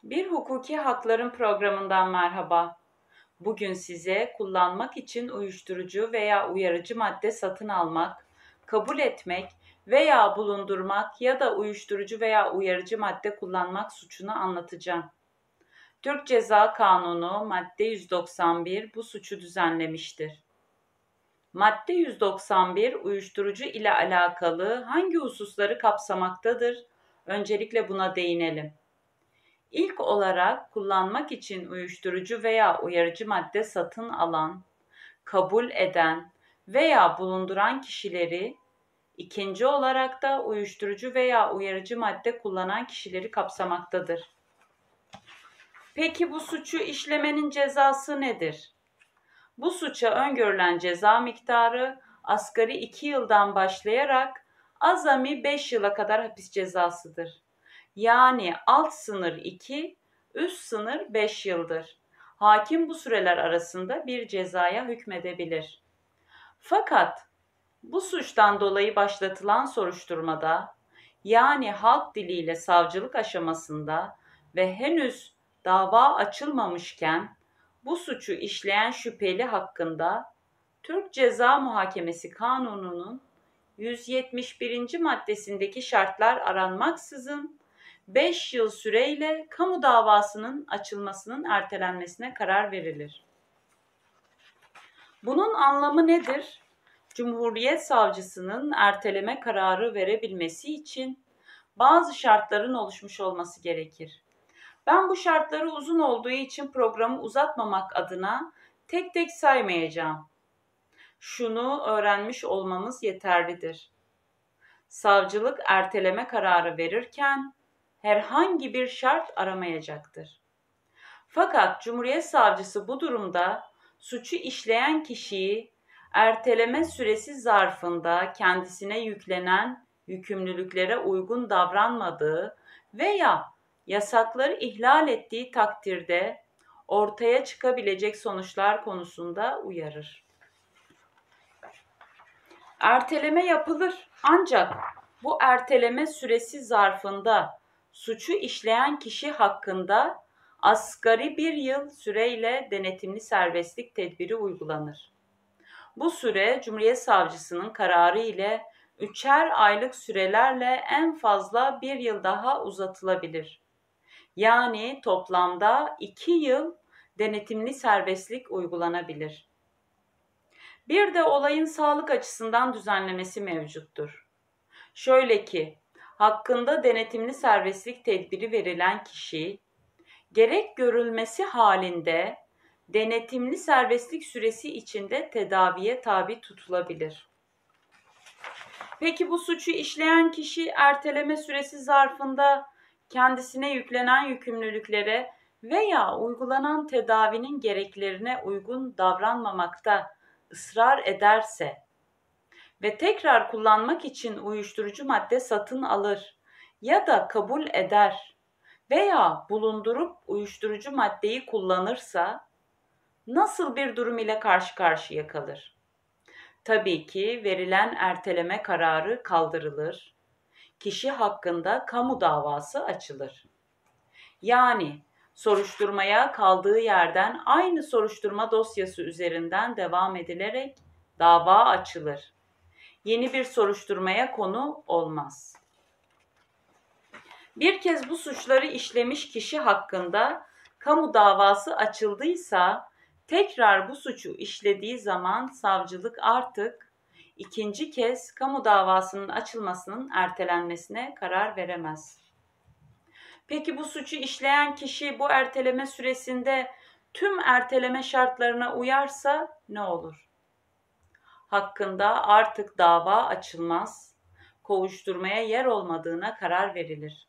Bir Hukuki Hakların programından merhaba. Bugün size kullanmak için uyuşturucu veya uyarıcı madde satın almak, kabul etmek veya bulundurmak ya da uyuşturucu veya uyarıcı madde kullanmak suçunu anlatacağım. Türk Ceza Kanunu madde 191 bu suçu düzenlemiştir. Madde 191 uyuşturucu ile alakalı hangi hususları kapsamaktadır? Öncelikle buna değinelim. İlk olarak kullanmak için uyuşturucu veya uyarıcı madde satın alan, kabul eden veya bulunduran kişileri, ikinci olarak da uyuşturucu veya uyarıcı madde kullanan kişileri kapsamaktadır. Peki bu suçu işlemenin cezası nedir? Bu suça öngörülen ceza miktarı asgari 2 yıldan başlayarak azami 5 yıla kadar hapis cezasıdır. Yani alt sınır 2, üst sınır 5 yıldır. Hakim bu süreler arasında bir cezaya hükmedebilir. Fakat bu suçtan dolayı başlatılan soruşturmada, yani halk diliyle savcılık aşamasında ve henüz dava açılmamışken bu suçu işleyen şüpheli hakkında Türk Ceza Muhakemesi Kanunu'nun 171. maddesindeki şartlar aranmaksızın 5 yıl süreyle kamu davasının açılmasının ertelenmesine karar verilir. Bunun anlamı nedir? Cumhuriyet Savcısının erteleme kararı verebilmesi için bazı şartların oluşmuş olması gerekir. Ben bu şartları uzun olduğu için programı uzatmamak adına tek tek saymayacağım. Şunu öğrenmiş olmamız yeterlidir. Savcılık erteleme kararı verirken herhangi bir şart aramayacaktır. Fakat Cumhuriyet Savcısı bu durumda suçu işleyen kişiyi erteleme süresi zarfında kendisine yüklenen yükümlülüklere uygun davranmadığı veya yasakları ihlal ettiği takdirde ortaya çıkabilecek sonuçlar konusunda uyarır. Erteleme yapılır ancak bu erteleme süresi zarfında suçu işleyen kişi hakkında asgari 1 yıl süreyle denetimli serbestlik tedbiri uygulanır. Bu süre Cumhuriyet Savcısının kararı ile 3'er aylık sürelerle en fazla 1 yıl daha uzatılabilir. Yani toplamda 2 yıl denetimli serbestlik uygulanabilir. Bir de olayın sağlık açısından düzenlemesi mevcuttur. Şöyle ki, hakkında denetimli serbestlik tedbiri verilen kişi, gerek görülmesi halinde denetimli serbestlik süresi içinde tedaviye tabi tutulabilir. Peki bu suçu işleyen kişi erteleme süresi zarfında kendisine yüklenen yükümlülüklere veya uygulanan tedavinin gereklerine uygun davranmamakta ısrar ederse ve tekrar kullanmak için uyuşturucu madde satın alır ya da kabul eder veya bulundurup uyuşturucu maddeyi kullanırsa nasıl bir durum ile karşı karşıya kalır? Tabii ki verilen erteleme kararı kaldırılır. Kişi hakkında kamu davası açılır. Yani soruşturmaya kaldığı yerden aynı soruşturma dosyası üzerinden devam edilerek dava açılır. Yeni bir soruşturmaya konu olmaz. Bir kez bu suçları işlemiş kişi hakkında kamu davası açıldıysa tekrar bu suçu işlediği zaman savcılık artık ikinci kez kamu davasının açılmasının ertelenmesine karar veremez. Peki bu suçu işleyen kişi bu erteleme süresinde tüm erteleme şartlarına uyarsa ne olur? Hakkında artık dava açılmaz, kovuşturmaya yer olmadığına karar verilir.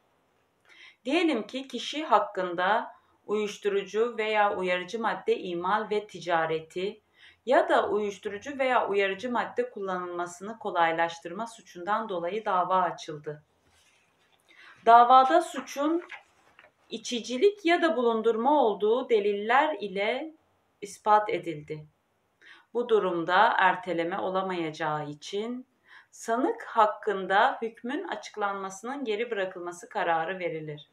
Diyelim ki kişi hakkında uyuşturucu veya uyarıcı madde imal ve ticareti ya da uyuşturucu veya uyarıcı madde kullanılmasını kolaylaştırma suçundan dolayı dava açıldı. Davada suçun içicilik ya da bulundurma olduğu deliller ile ispat edildi. Bu durumda erteleme olamayacağı için sanık hakkında hükmün açıklanmasının geri bırakılması kararı verilir.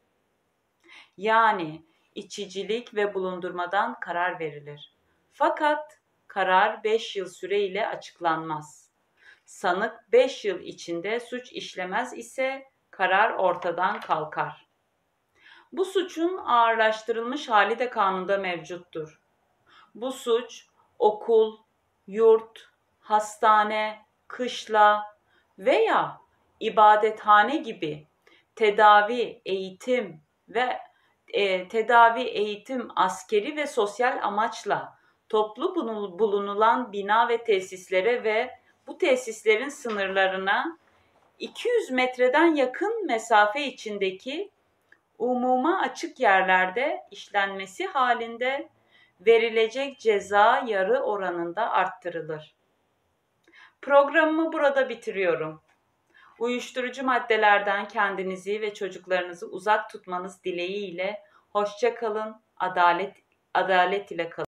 Yani içicilik ve bulundurmadan karar verilir. Fakat karar 5 yıl süreyle açıklanmaz. Sanık 5 yıl içinde suç işlemez ise karar ortadan kalkar. Bu suçun ağırlaştırılmış hali de kanunda mevcuttur. Bu suç okul, yurt, hastane, kışla veya ibadethane gibi tedavi, eğitim ve askeri ve sosyal amaçla toplu bulunulan bina ve tesislere ve bu tesislerin sınırlarına 200 metreden yakın mesafe içindeki umuma açık yerlerde işlenmesi halinde verilecek ceza yarı oranında arttırılır. Programımı burada bitiriyorum. Uyuşturucu maddelerden kendinizi ve çocuklarınızı uzak tutmanız dileğiyle hoşça kalın, adalet ile kalın.